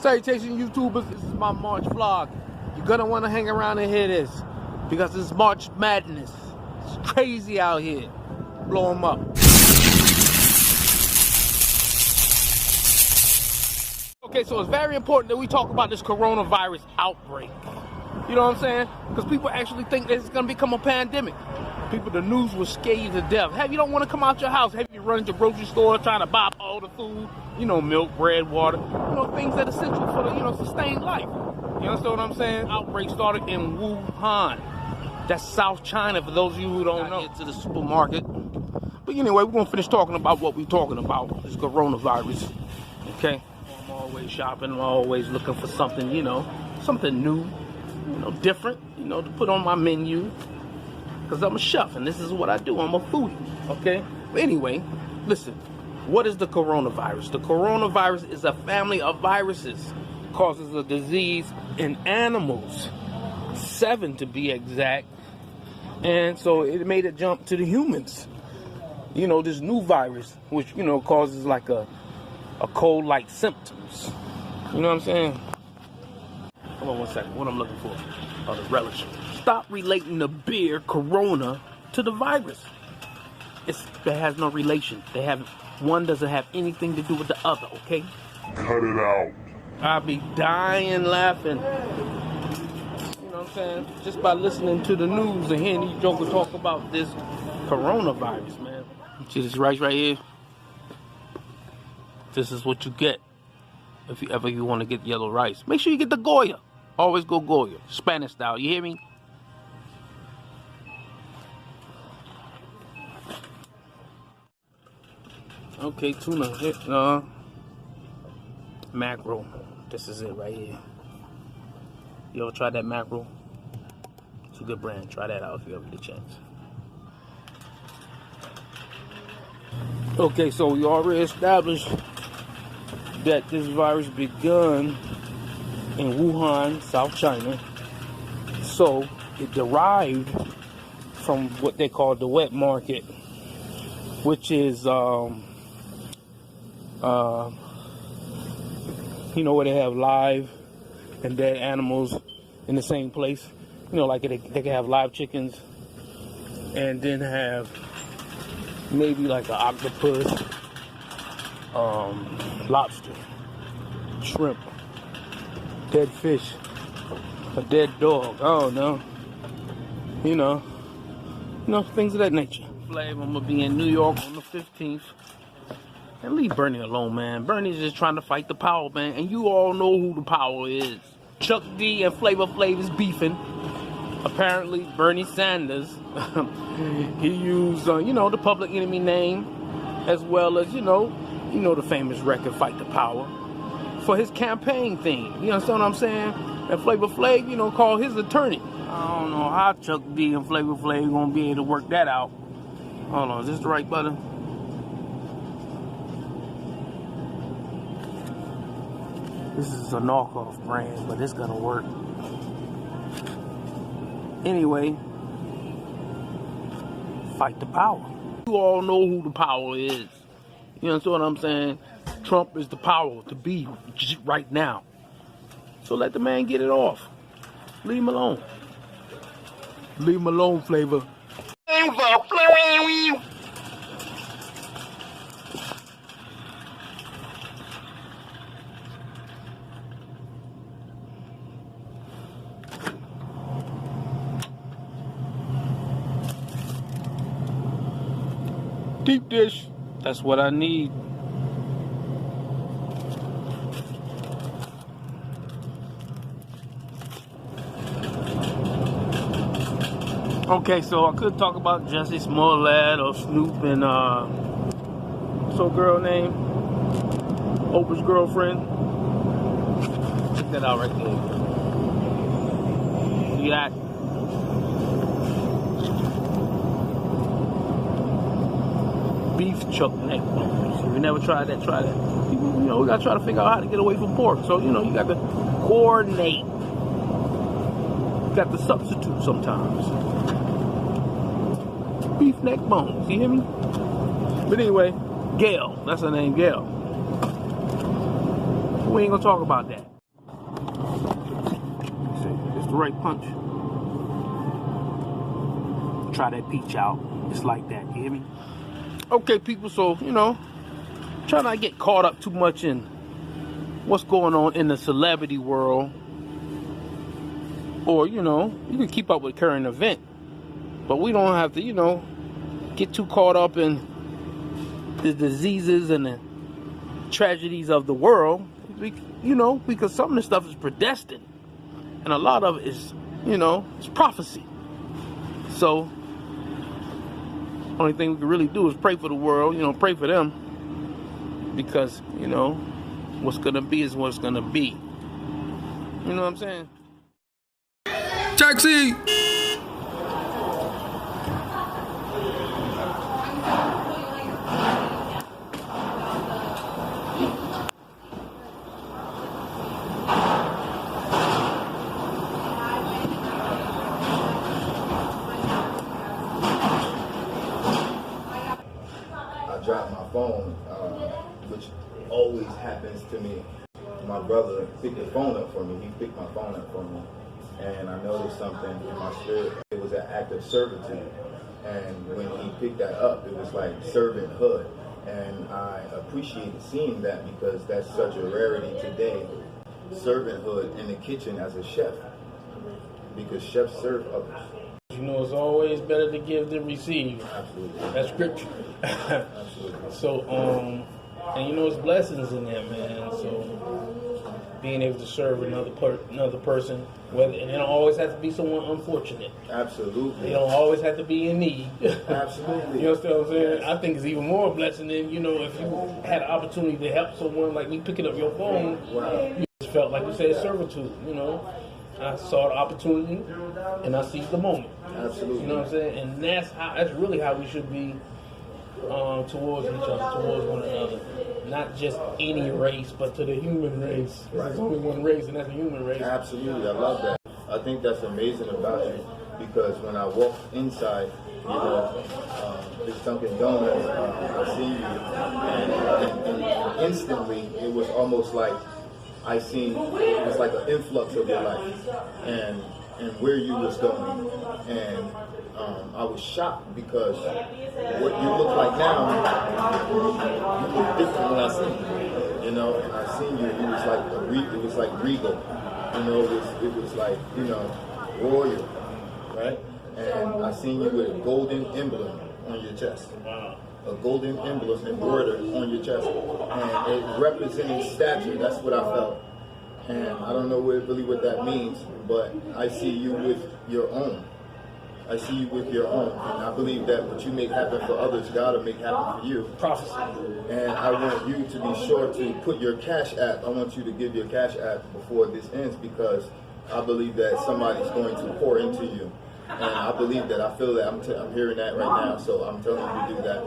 Salutations, YouTubers. This is my March vlog. You're gonna want to hang around and hear this because it's March Madness. It's crazy out here. Blow them up. Okay, so it's very important that we talk about this coronavirus outbreak. You know what I'm saying? Because people actually think that it's gonna become a pandemic. People, the news will scare you to death. Have you don't want to come out your house? Have you run to the grocery store trying to buy all the food? You know, milk, bread, water. You know, things that are essential for the, sustained life. You understand what I'm saying? Outbreak started in Wuhan. That's South China, for those of you who don't know. Get to the supermarket. But anyway, we're gonna finish talking about what we're talking about. This coronavirus. Okay? I'm always shopping. I'm always looking for something, something new, different, to put on my menu. Because I'm a chef and this is what I do. I'm a foodie, okay? But anyway, listen, what is the coronavirus? The coronavirus is a family of viruses. Causes a disease in animals, 7 to be exact. And so it made a jump to the humans. This new virus, which, causes like a cold-like symptoms. You know what I'm saying? Hold on one second. What I'm looking for? Oh, the relish. Stop relating the beer Corona to the virus. It has no relation. One doesn't have anything to do with the other, okay? Cut it out. I'll be dying laughing. You know what I'm saying? Just by listening to the news and hearing these jokers talk about this coronavirus, man. See this rice right here? This is what you get if you want to get yellow rice. Make sure you get the Goya. Always go Goya. Spanish style. You hear me? Okay, tuna. Mackerel. This is it right here. You ever tried that mackerel? It's a good brand. Try that out if you ever get a chance. Okay, so we already established that this virus begun in Wuhan, South China. So it derived from what they call the wet market, which is where they have live and dead animals in the same place. Like they can have live chickens and then have maybe like an octopus, lobster, shrimp, dead fish, a dead dog. I don't know. Things of that nature. Flav, I'm gonna be in New York on the 15th. And leave Bernie alone, man. Bernie's just trying to fight the power, man. And you all know who the power is. Chuck D and Flavor Flav is beefing. Apparently, Bernie Sanders, he used, the public enemy name, as well as, the famous record, Fight the Power, for his campaign thing. You understand what I'm saying? And Flavor Flav, called his attorney. I don't know how Chuck D and Flavor Flav gonna be able to work that out. Hold on, is this the right button? This is a knockoff brand, but it's gonna work. Anyway, fight the power. You all know who the power is. You understand what I'm saying? Trump is the power to be right now. So let the man get it off. Leave him alone. Leave him alone, Flavor. Deep dish. That's what I need. Okay, so I could talk about Jussie Smollett or Snoop and what's her girl name? Oprah's girlfriend. Check that out right there. See that? Beef chuck neck bones. If you never tried that, try that. We gotta try to figure out how to get away from pork. So, you got to coordinate. You got to substitute sometimes. Beef neck bones, you hear me? But anyway, Gail, that's her name, Gail. We ain't gonna talk about that. the right punch. Try that peach out. It's like that, you hear me? Okay, people, so, you know, try not to get caught up too much in what's going on in the celebrity world. Or, you know, you can keep up with current event. But we don't have to, you know, get too caught up in the diseases and the tragedies of the world. You know, because some of the stuff is predestined. And a lot of it is, you know, it's prophecy. So, only thing we can really do is pray for the world, you know, pray for them. Because, you know, what's going to be is what's going to be. You know what I'm saying? Taxi! Dropped my phone, which always happens to me. My brother picked the phone up for me. He picked my phone up for me, and I noticed something in my spirit. It was an act of servitude, and when he picked that up, it was like servanthood, and I appreciated seeing that because that's such a rarity today. Servanthood in the kitchen as a chef, because chefs serve others. You know, it's always better to give than receive. Absolutely. That's scripture. Absolutely. So, and you know, it's blessings in there, man. So, being able to serve another person, whether, and it don't always have to be someone unfortunate. Absolutely. They don't always have to be in need. Absolutely. You understand what I'm saying? I think it's even more a blessing than, you know, if you had an opportunity to help someone like me picking up your phone. Wow. You just felt like you said servitude, you know. I saw the opportunity and I seized the moment. Absolutely. You know what I'm saying? And that's really how we should be towards each other, towards one another. Not just any race, but to the human race. Right. There's only one race, and that's the human race. Absolutely, I love that. I think that's amazing about you, because when I walk inside, you know, this Dunkin' Donuts, I see you, and instantly it was almost like I seen, it was like an influx of your life, and where you was going, and I was shocked because what you look like now, you look different when I seen you, you know, and I seen you, it was like regal, you know, it was like, you know, royal, right? And I seen you with a golden emblem on your chest. Wow. A golden emblem embroidered on your chest, and it represented stature. That's what I felt, and I don't know really what that means, but I see you with your own. I see you with your own, and I believe that what you make happen for others, God will make happen for you. Prophecy. And I want you to be sure to put your cash app. I want you to give your cash app before this ends, because I believe that somebody's going to pour into you. And I believe that, I feel that, I'm hearing that right now, so I'm telling you to do that.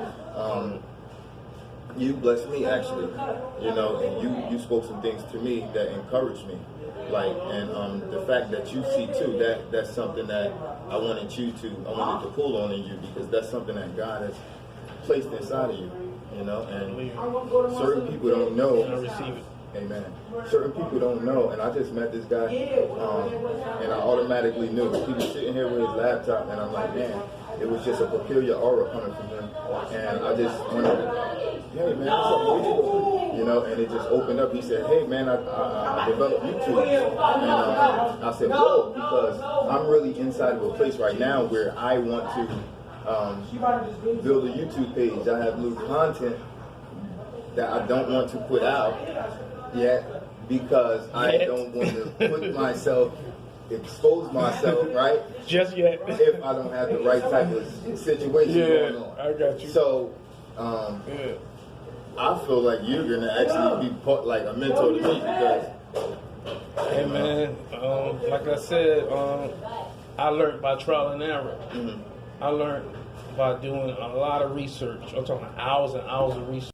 You blessed me, actually, you know, and you spoke some things to me that encouraged me. Like, and the fact that you see too, that's something that I wanted to pull on in you, because that's something that God has placed inside of you, you know, and certain people don't know. I receive it. Amen. Certain people don't know, and I just met this guy, and I automatically knew. He was sitting here with his laptop, and I'm like, man, it was just a peculiar aura coming from him, and I just wondered, hey man, what's up with you? You know, and it just opened up. He said, hey man, I developed YouTube, and I said, whoa, because I'm really inside of a place right now where I want to build a YouTube page. I have new content that I don't want to put out yet, because I don't want to put myself, expose myself, right? Just yet. If I don't have the right type of situation going on. I got you. So, I feel like you're gonna actually be like a mentor to me, because. Hey man, like I said, I learned by trial and error. Mm-hmm. I learned by doing a lot of research. I'm talking hours and hours of research.